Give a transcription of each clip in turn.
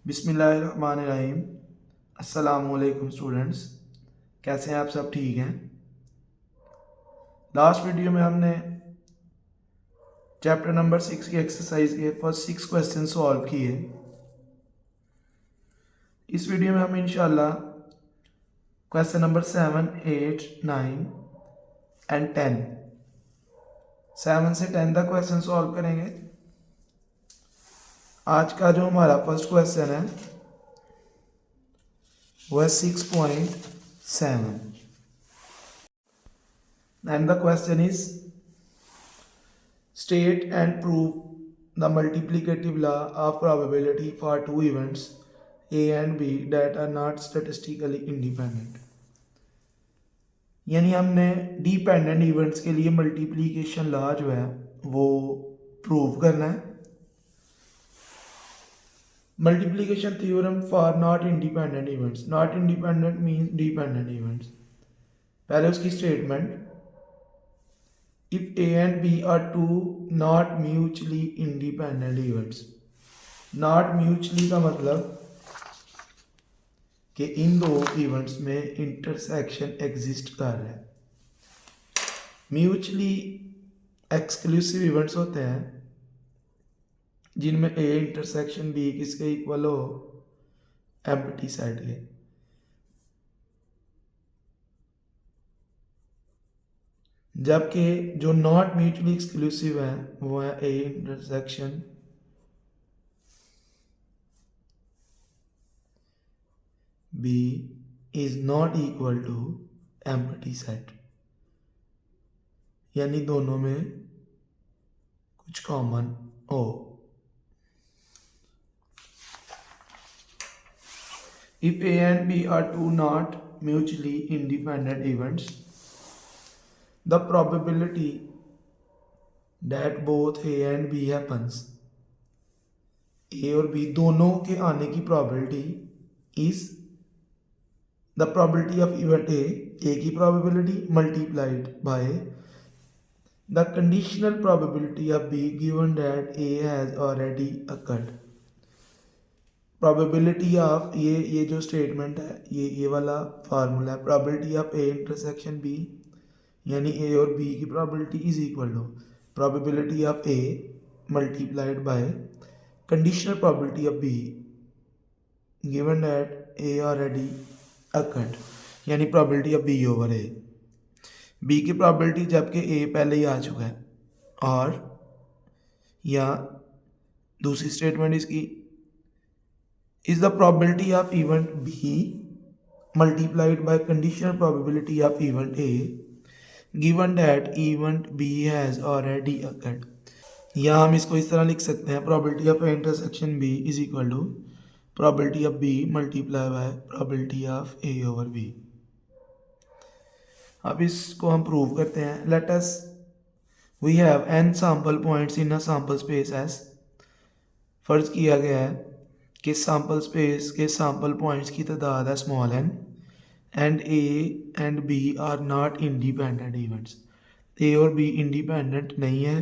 बिस्मिल्लाहिर्रहमानिर्रहीम। अस्सलामुअलैकुम स्टूडेंट्स, कैसे हैं आप? सब ठीक हैं? लास्ट वीडियो में हमने चैप्टर नंबर 6 की एक्सरसाइज के फर्स्ट 6 क्वेश्चन सॉल्व किए। इस वीडियो में हम इंशाल्लाह क्वेश्चन नंबर 7, 8, 9 एंड 10 7 से 10 तक क्वेश्चन सॉल्व करेंगे। आज का जो हमारा फर्स्ट क्वेश्चन है वो है 6.7 and the question is state and prove the multiplicative law of probability for two events A and B that are not statistically independent। यानी हमने डिपेंडेंट इवेंट्स के लिए मल्टीप्लिकेशन लॉ जो है वो प्रूव करना है। Multiplication theorem for not independent events. Not independent means dependent events. पहले उसकी statement, if A and B are two not mutually independent events। not mutually का मतलब कि इन दो इवेंट्स में इंटरसेक्शन एग्जिस्ट कर रहा है। म्यूचुअली एक्सक्लूसिव इवेंट्स होते हैं जिनमें A इंटरसेक्शन B किसके इक्वल हो? एम्प्टी सेट के। जबकि जो नॉट म्यूचुअली एक्सक्लूसिव है वो है A intersection B is not equal to empty set. यानी दोनों में कुछ कॉमन हो। If A and B are two not mutually independent events, the probability that both A and B happens, A और B दोनों के आने की probability is the probability of event A की probability multiplied by the conditional probability of B given that A has already occurred। Probability of ये जो statement है ये वाला फार्मूला है। Probability of A intersection B यानी ए और B की probability is equal to probability of A multiplied by conditional probability of B given that A already occurred. यानी probability of B over A. B की probability जबकि A पहले ही आ चुका है। और या दूसरी स्टेटमेंट इसकी is the probability of event B multiplied by conditional probability of event A given that event B has already occurred। या हम इसको इस तरह लिख सकते हैं, probability of A intersection B is equal to probability of B multiplied by probability of A over B। अब इसको हम प्रूव करते हैं। Let us we have n sample points in a sample space as। फर्ज किया गया है कि सैम्पल स्पेस के सैम्पल पॉइंट्स की तादाद है small n and A and B are not independent events. A और बी इंडिपेंडेंट नहीं है।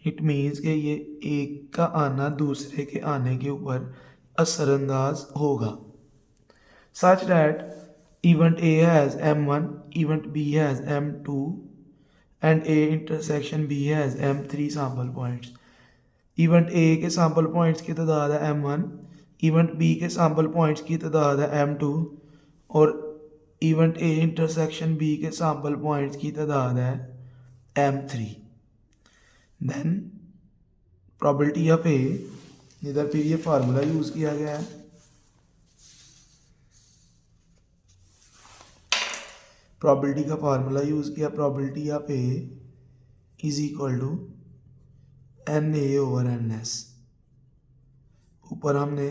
इट मीन्स कि ये एक का आना दूसरे के आने के ऊपर असरअंदाज होगा। Such that event A has m1, event B has m2 and A intersection B has m3 sample points. Event A के सैम्पल पॉइंट्स की तादाद है m1, इवेंट बी के सैम्पल पॉइंट्स की तादाद है m2 और इवेंट ए इंटरसेक्शन बी के सैम्पल पॉइंट्स की तादाद है m3। देन प्रोबेबिलिटी ऑफ ए, इधर फिर ये फार्मूला यूज़ किया गया है। प्रोबेबिलिटी का फार्मूला यूज़ किया। Probability of A is equal to N A over N S. ऊपर हमने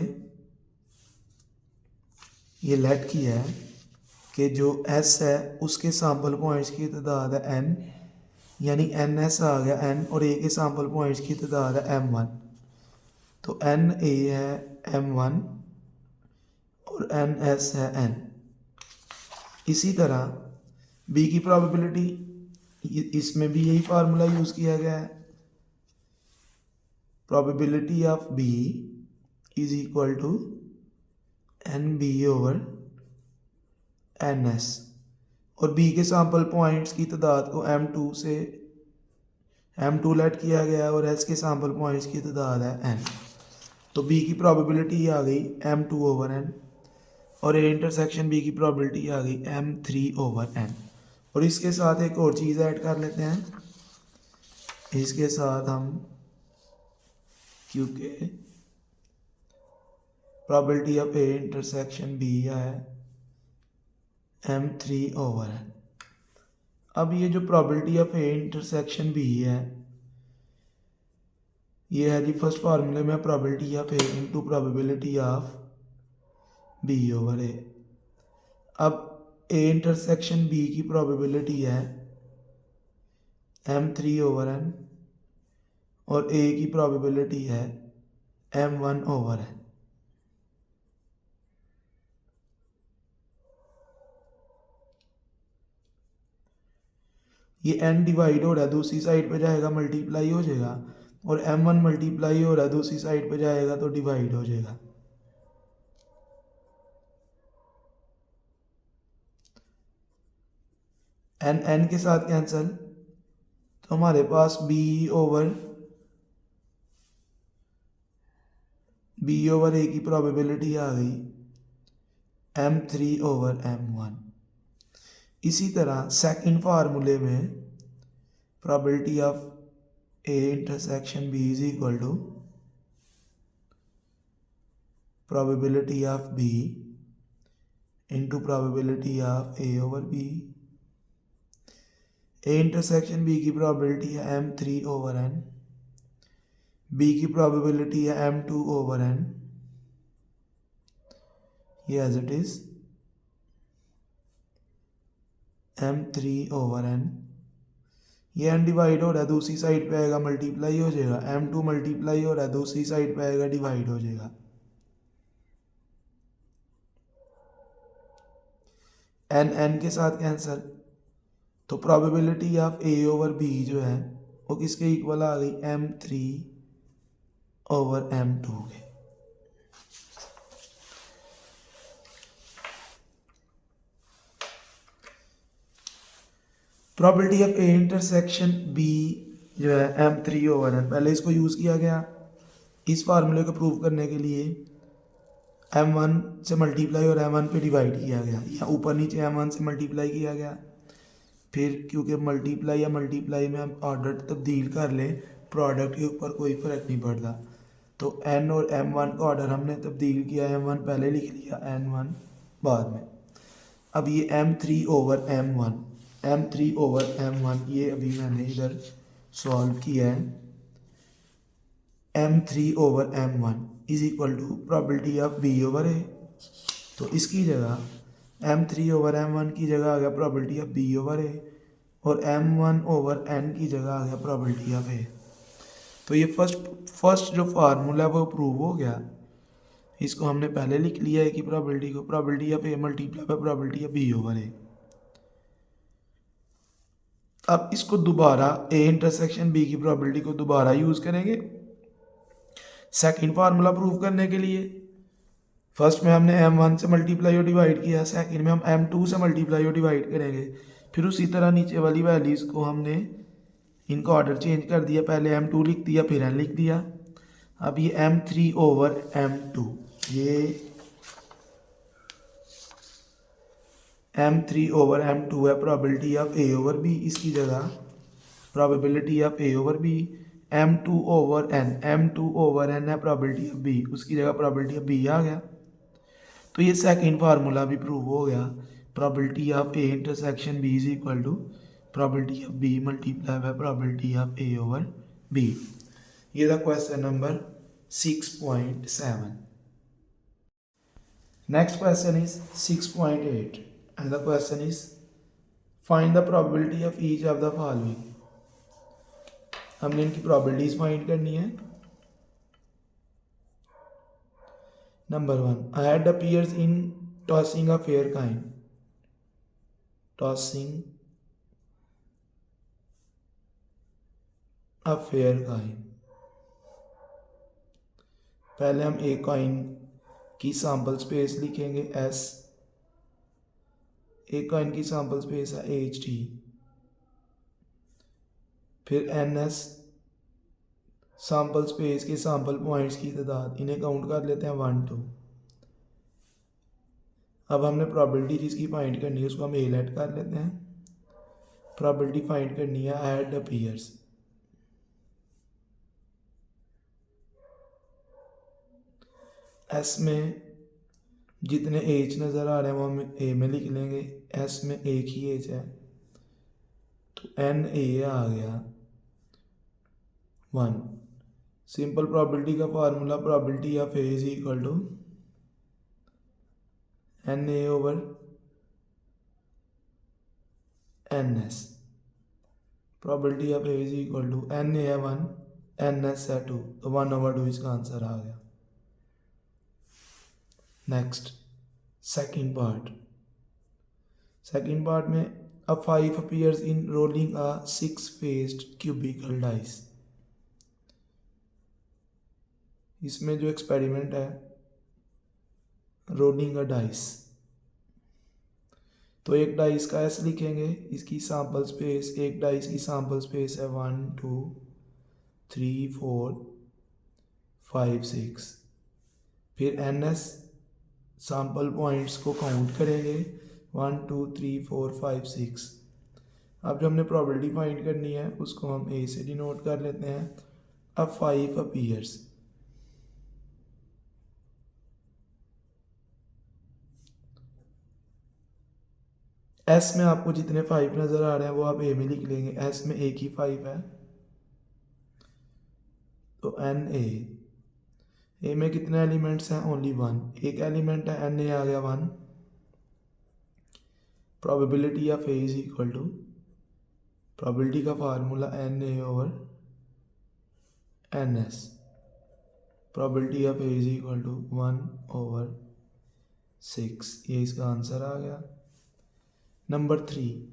ये लेट किया है कि जो एस है उसके सैम्पल पॉइंट्स की तादाद है एन, यानी एन एस आ गया एन, और ए के सैम्पल पॉइंट्स की तादाद है एम वन। तो एन ए है एम वन और एन एस है एन। इसी तरह बी की प्रोबेबिलिटी, इसमें भी यही फार्मूला यूज़ किया गया है। Probability of B is equal to n B over N S, और बी के सैम्पल पॉइंट्स की तादाद को M2 से M2 लेट किया गया है और एस के सैम्पल पॉइंट्स की तादाद है n। तो बी की प्रोबेबिलिटी आ गई M2 ओवर n, और ए इंटरसेक्शन बी की प्रोबेबिलिटी आ गई M3 ओवर n। और इसके साथ एक और चीज़ ऐड कर लेते हैं, इसके साथ हम क्योंकि probability of A intersection B है M3 ओवर n। अब ये जो probability of A intersection B है, ये है जी फर्स्ट फार्मूले में probability of A into probability of B over A. अब ए इंटरसेक्शन बी की प्रोबेबिलिटी है M3 ओवर n, और ए की प्रोबेबिलिटी है M1 ओवर n। ये n डिवाइड हो रहा है, दूसरी साइड पे जाएगा मल्टीप्लाई हो जाएगा, और M1 मल्टीप्लाई हो रहा है, दूसरी साइड पे जाएगा तो डिवाइड हो जाएगा। n के साथ कैंसिल, तो हमारे पास b ओवर a की प्रोबेबिलिटी आ गई M3 ओवर M1। इसी तरह सेकंड फार्मूले में probability of A intersection B is equal to probability of B into probability of A over B. A intersection B की प्रोबेबिलिटी है M3 ओवर n, बी की प्रोबेबिलिटी है M2 ओवर n, ये as it is M3 over n। ये n divide हो रहा है, दूसरी साइड पे आएगा मल्टीप्लाई हो जाएगा, M2 मल्टीप्लाई हो रहा है, दूसरी साइड पे आएगा डिवाइड हो जाएगा। n के साथ कैंसिल, तो probability of A over B जो है वो किसके इक्वल आ गई M3 ओवर M2 के। Probability of A intersection B जो है M3 ओवर n, पहले इसको यूज़ किया गया इस फार्मूले को प्रूव करने के लिए, M1 से मल्टीप्लाई और M1 पे डिवाइड किया गया, या ऊपर नीचे M1 से मल्टीप्लाई किया गया, फिर क्योंकि मल्टीप्लाई में हम ऑर्डर तब्दील कर लें, प्रोडक्ट के ऊपर कोई फ़र्क नहीं पड़ता, तो n और M1 का ऑर्डर हमने तब्दील किया, M1 पहले लिख लिया, N1 बाद में। अब ये M3 ओवर M1 ये अभी मैंने इधर सॉल्व किया है। M3 over M1 is equal to probability of B over A, तो इसकी जगह M3 ओवर M1 की जगह आ गया probability of B over A, और M1 ओवर N की जगह आ गया प्रोबेबिलिटी ऑफ A। तो ये फर्स्ट जो फार्मूला है वो प्रूव हो गया। इसको हमने पहले लिख लिया है कि प्रोबेबिलिटी को probability of A multiply by probability of B over A। अब इसको दोबारा A इंटरसेक्शन B की प्रोबेबिलिटी को दोबारा यूज़ करेंगे सेकंड फार्मूला प्रूव करने के लिए। फर्स्ट में हमने M1 से मल्टीप्लाई और डिवाइड किया, सेकंड में हम M2 से मल्टीप्लाई और डिवाइड करेंगे, फिर उसी तरह नीचे वाली वैल्यूज़ को हमने इनका ऑर्डर चेंज कर दिया, पहले M2 लिख दिया फिर N लिख दिया। अब ये M3 ओवर M2, ये M3 ओवर M2 है probability of A over B, इसकी जगह probability of A over B। M2 over N है प्रोबेबिलिटी ऑफ B, उसकी जगह प्रोबेबिलिटी ऑफ B आ गया। तो ये सेकंड फार्मूला भी प्रूव हो गया, probability of A intersection B is equal to probability of B multiply by probability of A over B। ये था question number 6.7। Next question is 6.8 and the question is find the probability of each of the following। हमने इनकी probabilities find करनी है। Number 1, a head appears in tossing a fair coin। tossing a fair coin, पहले हम एक coin की sample space लिखेंगे S, एक कॉइन की सैम्पल स्पेस है एच टी, फिर एन एस सैम्पल स्पेस के सैम्पल पॉइंट्स की तादाद, इन्हें काउंट कर लेते हैं 1 2। अब हमने प्रोबेबिलिटी जिसकी फाइंड करनी है उसको हम ए लेट कर लेते हैं। प्रोबेबिलिटी फाइंड करनी है ऐड अपीयर्स, एस में जितने एज नज़र आ रहे हैं वो हम ए में लिख लेंगे, एस में एक ही एज है तो एन ए आ गया 1। सिंपल प्रोबेबिलिटी का formula probability of A is equal to N A over N S. Probability of A is equal to N A है 1, एन एस है 2, तो 1/2 इसका आंसर आ गया। नेक्स्ट सेकंड पार्ट में a 5 appears in rolling a 6-faced cubical dice। इसमें जो experiment है रोलिंग अ डाइस, तो एक डाइस का एस लिखेंगे, इसकी सैम्पल स्पेस, एक डाइस की सैम्पल स्पेस है 1 2 3 4 5 6, फिर एन एस सैम्पल पॉइंट्स को काउंट करेंगे 1 2 3 4 5 6। अब जो हमने प्रोबेबिलिटी फाइंड करनी है उसको हम ए से डिनोट कर लेते हैं। अब 5 अपीयर्स, एस में आपको जितने 5 नज़र आ रहे हैं वो आप ए में लिख लेंगे, एस में एक ही 5 है तो एन ए में कितने एलिमेंट्स हैं, ओनली 1, एक एलिमेंट है, एन ए आ गया 1। Probability of A is equal to, probability का formula n A over N S, probability of A is equal to 1/6, ये इसका आंसर आ गया। Number 3,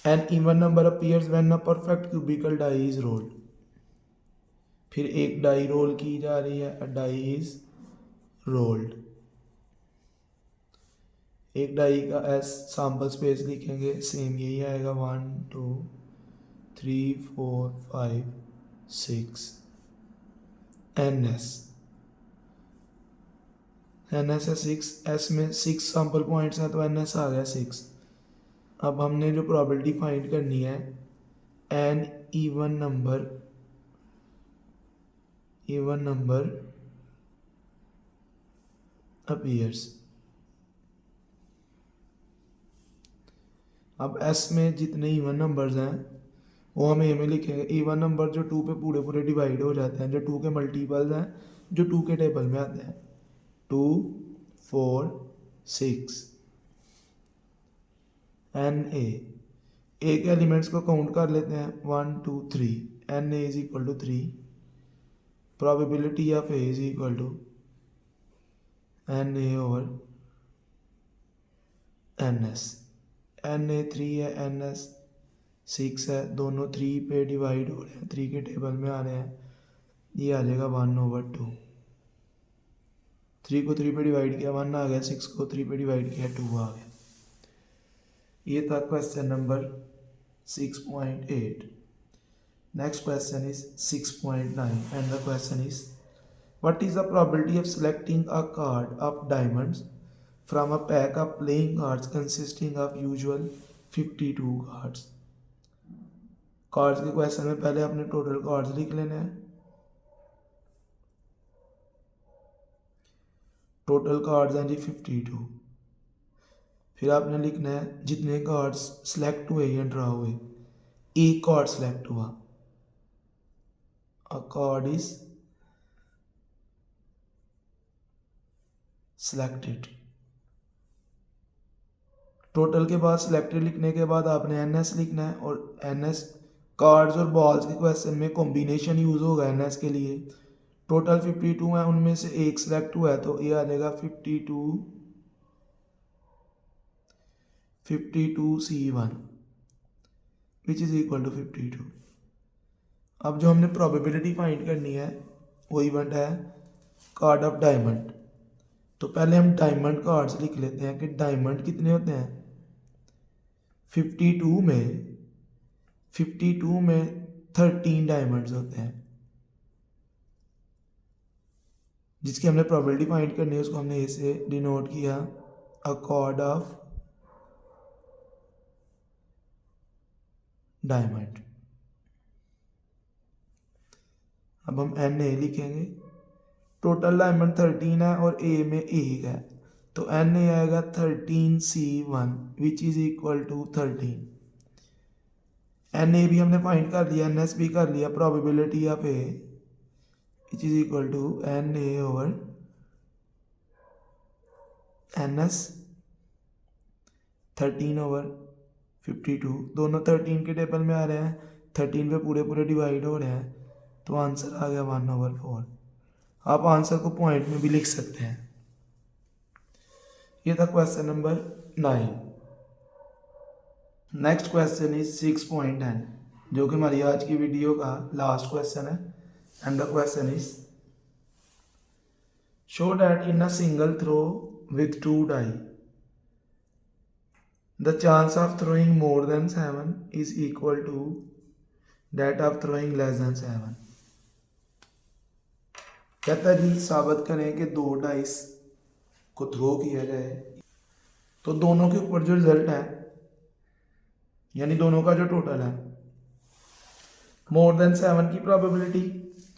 an even number appears when a perfect cubical die is rolled. फिर एक die roll की जा रही है, अ डाई इज रोल्ड, एक डाई का एस सैम्पल स्पेस लिखेंगे, सेम यही आएगा 1 2 3 4 5 6। एन एस है 6, एस में 6 सैम्पल पॉइंट्स हैं तो एन एस आ गया 6। अब हमने जो प्रोबेबिलिटी फाइंड करनी है एन इवन नंबर अपीयर्स। अब एस में जितने इवन नंबर्स हैं वो हम ए में लिखेंगे, इवन नंबर जो 2 पे पूरे डिवाइड हो जाते हैं, जो 2 के मल्टीपल्स हैं, जो 2 के टेबल में आते हैं, 2 4 6। एन ए के एलिमेंट्स को काउंट कर लेते हैं 1 2 3, N A is equal to 3। Probability of A is equal to N A over N S, N A 3 है, एन एस 6 है, दोनों 3 पे डिवाइड हो रहे हैं, 3 के टेबल में आ रहे हैं, ये आ जाएगा 1/2। 3 को 3 पे डिवाइड किया 1 आ गया, 6 को 3 पे डिवाइड किया 2 आ गया। ये था question number 6.8। Next question is 6.9 and the question is what is the probability of selecting a card of diamonds from a pack of playing cards consisting of usual 52 cards। Cards के question में पहले अपने total cards लिख लेने हैं। Total cards हैं जी 52। फिर आपने लिखना है जितने कार्ड्स सेलेक्ट हुए या ड्रा हुए, एक कार्ड सेलेक्ट हुआ, अ कार्ड इज सिलेक्टेड। टोटल के बाद सिलेक्टेड लिखने के बाद आपने एनएस लिखना है, और एनएस कार्ड्स और बॉल्स के क्वेश्चन में कॉम्बिनेशन यूज होगा एनएस के लिए। टोटल 52 है, उनमें से एक सिलेक्ट हुआ है तो ये आ जाएगा 52C1 which is equal to 52। अब जो हमने प्रोबेबिलिटी फाइंड करनी है वो इवेंट है कार्ड ऑफ डायमंड। तो पहले हम डायमंड कार्ड्स लिख लेते हैं कि डायमंड कितने होते हैं। 52 में 13 डायमंड्स होते हैं, जिसकी हमने प्रोबेबिलिटी फाइंड करनी है, उसको हमने ए से डिनोट किया, अ कार्ड ऑफ डायमंड। अब हम एन ए लिखेंगे। टोटल डायमंड 13 है और ए में 1 है, तो एन ए आएगा 13C1 which is equal to 13। N A भी हमने फाइंड कर लिया, एन एस भी कर लिया, probability of A which is equal to N A over N S 13 over 52। दोनों 13 के टेबल में आ रहे हैं, 13 पे पूरे पूरे डिवाइड हो रहे हैं, तो आंसर आ गया 1/4। आप आंसर को पॉइंट में भी लिख सकते हैं। ये था question number 9। Next question is 6.10, जो कि हमारी आज की वीडियो का लास्ट क्वेश्चन है। And the question is show that in a single throw with 2 die the chance of throwing more than 7 is equal to that of throwing less than 7। कहता है जी साबित करें कि 2 डाइस को थ्रो किया जाए, तो दोनों के ऊपर जो रिजल्ट है, यानी दोनों का जो टोटल है, मोर देन 7 की प्रोबेबिलिटी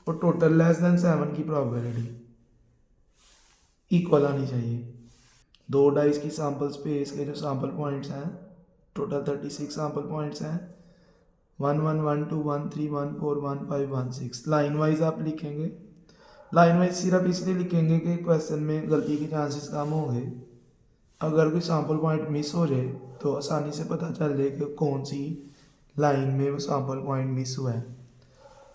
और टोटल लेस देन 7 की प्रोबेबिलिटी इक्वल आनी चाहिए। 2 डाइस की सैम्पल स्पेस के जो सैम्पल पॉइंट्स हैं, टोटल 36 सैम्पल पॉइंट्स हैं, 1 1 1 2 1 3 1 4 1 5 1 6। लाइन वाइज आप लिखेंगे। लाइन वाइज सिर्फ इसलिए लिखेंगे कि क्वेश्चन में गलती के चांसेस कम होंगे। अगर कोई सैम्पल पॉइंट मिस हो जाए तो आसानी से पता चल जाए कि कौन सी लाइन में वो सैम्पल पॉइंट मिस हुआ है।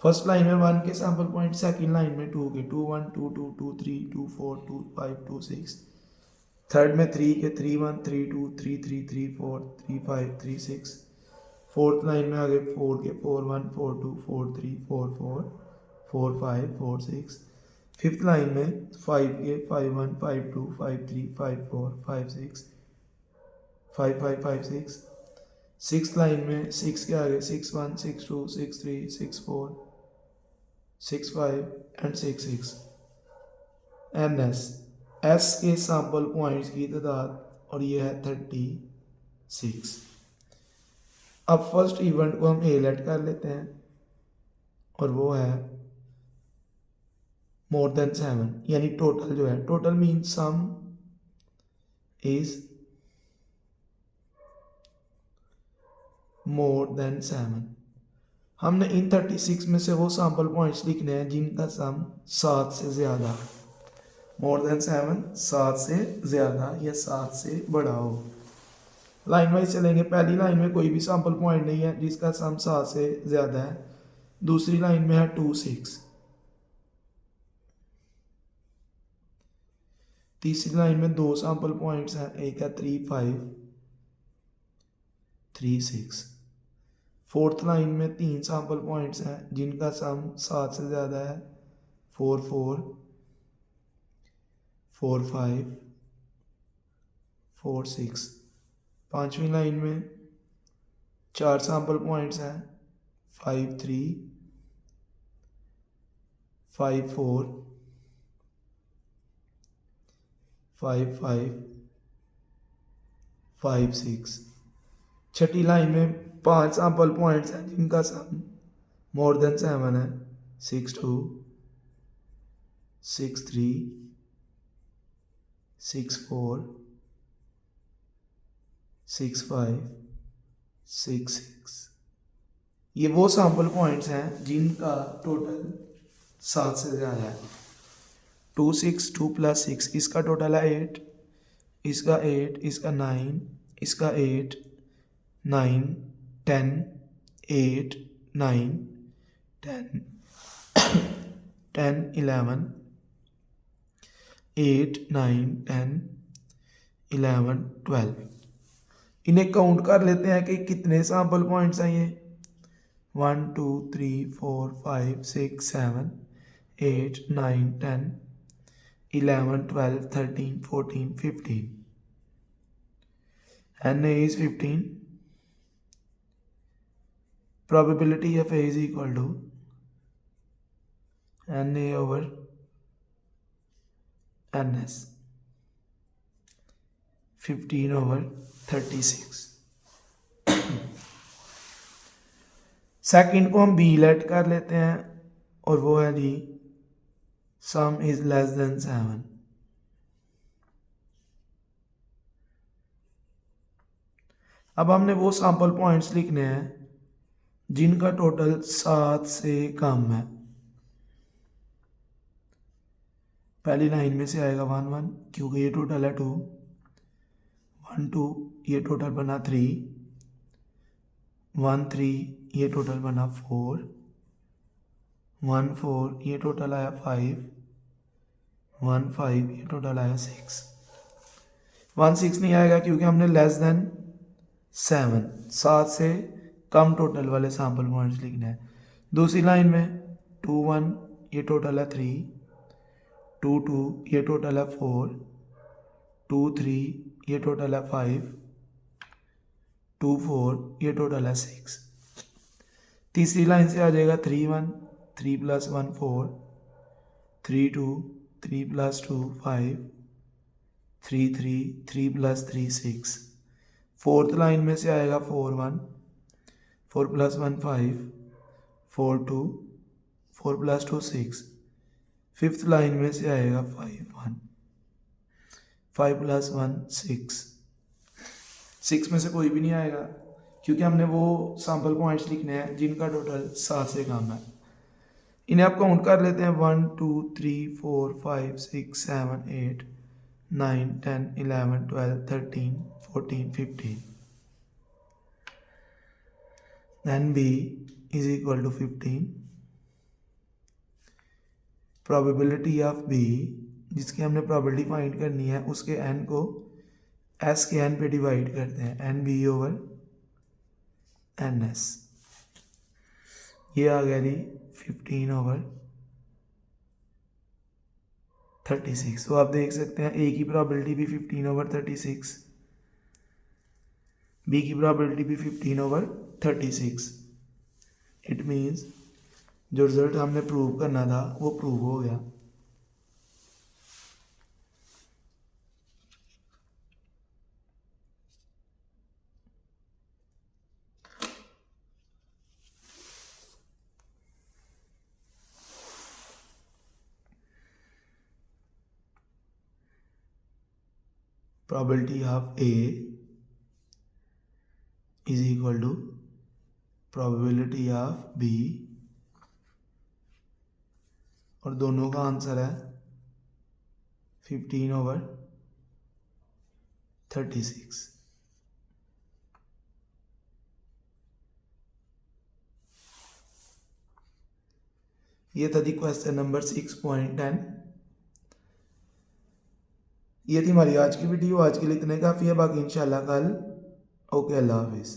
फर्स्ट लाइन में 1 के सैम्पल पॉइंट, सेकंड लाइन में 2 के, 2 1 2 2 2 3 2 4 2 5 2 6, थर्ड में 3 के, 3 1 3 2 3 3 3 4 3 5 3 6, फोर्थ लाइन में आगे 4 के, 4 1 4 2 4 3 4 4 4 5 4 6, फिफ्थ लाइन में 5 के, 5 1 5 2 5 3 5 4 5 6 5 5 5 6, सिक्स लाइन में 6 के आगे 6 1 6 2 6 3 6 4 6 5 एंड 6 6। एन एस के सैम्पल पॉइंट्स की तादाद, और ये है 36। अब फर्स्ट इवेंट को हम ए लेट कर लेते हैं, और वो है मोर देन 7, यानी टोटल जो है, total mean some is more than 7। हमने इन 36 में से वो सैम्पल पॉइंट्स लिखने हैं जिनका सम 7 से ज़्यादा, मोर देन 7 7 से ज़्यादा या 7 से बड़ा हो। लाइन वाइज चलेंगे। पहली लाइन में कोई भी सैम्पल पॉइंट नहीं है जिसका सम 7 से ज़्यादा है। दूसरी लाइन में है 2 6, तीसरी लाइन में 2 सैम्पल पॉइंट्स हैं, एक है 3 5 3 6। फोर्थ लाइन में 3 सैम्पल पॉइंट्स हैं जिनका सम 7 से ज़्यादा है, 4 4 4 5 4 6। पांचवी लाइन में 4 सैम्पल पॉइंट्स हैं, 5 3 5 4 5 5 5 6। छठी लाइन में 5 सैम्पल पॉइंट्स हैं जिनका सम मोर देन 7 है, 6 2 6 3 6 4 6 5 6 6। ये वो सैम्पल पॉइंट्स हैं जिनका टोटल 7 से ज़्यादा है। 2 6 2 + 6, इसका टोटल है 8, इसका 8, इसका 9, इसका 8 9 10 8 9 10 10 11 8 9 10 11 12। इन्हें काउंट कर लेते हैं कि कितने सैम्पल पॉइंट्स हैं ये। 1 2 3 4 5 6 7 8 9 10 11, 12, 13, 14, 15. Na is 15. Probability of A is equal to Na over Ns. 15 over 36. Second को हम बी लेट कर लेते हैं और वो है जी सम इज लेस देन 7. अब हमने वो सैंपल पॉइंट्स लिखने हैं जिनका टोटल 7 से कम है. पहली लाइन में से आएगा 1 1 क्योंकि ये टोटल है 2, 1 2 ये टोटल बना 3, 1 3 ये टोटल बना 4, 1 4 ये टोटल आया 5, 1 5 ये टोटल आया 6. 1 6 नहीं आएगा क्योंकि हमने लेस देन 7 से कम टोटल वाले सैंपल पॉइंट्स लिखने हैं. दूसरी लाइन में 2 1 ये टोटल है 3, 2 2 ये टोटल है 4, 2 3 ये टोटल है 5, 2 4 ये टोटल है 6. तीसरी लाइन से आ जाएगा 3 1 3 + 1 4, 3 2 3 + 2 5, 3 3 3 + 3 6. फोर्थ लाइन में से आएगा 4 1 4 + 1 5, 4 2 4 + 2 6. फिफ्थ लाइन में से आएगा 5 1 5 + 1 6. 6 में से कोई भी नहीं आएगा क्योंकि हमने वो सैंपल पॉइंट्स लिखने हैं जिनका टोटल 7 से कम है. इन्हें आप काउंट कर लेते हैं 1 2 3 4 5 6 7 8 9 10 11 12 13 14 15. Then B is equal to 15. Probability of B जिसकी हमने प्रोबेबिलिटी फाइंड करनी है उसके n को S के n पे डिवाइड करते हैं. NB over NS. ये आ गया जी 15 over 36. तो आप देख सकते हैं A की प्रोबेबिलिटी भी 15 over 36, B की प्रोबेबिलिटी भी 15 over 36. इट मीन्स जो रिजल्ट हमने प्रूव करना था वो प्रूव हो गया. Probability of A is equal to probability of B और दोनों का आंसर है 15 over 36. ये था जी क्वेश्चन नंबर 6.10. ये थी हमारी आज की वीडियो. आज के लिए इतने काफ़ी है, बाकी इंशाल्लाह कल. ओके, अल्लाह हाफिज़.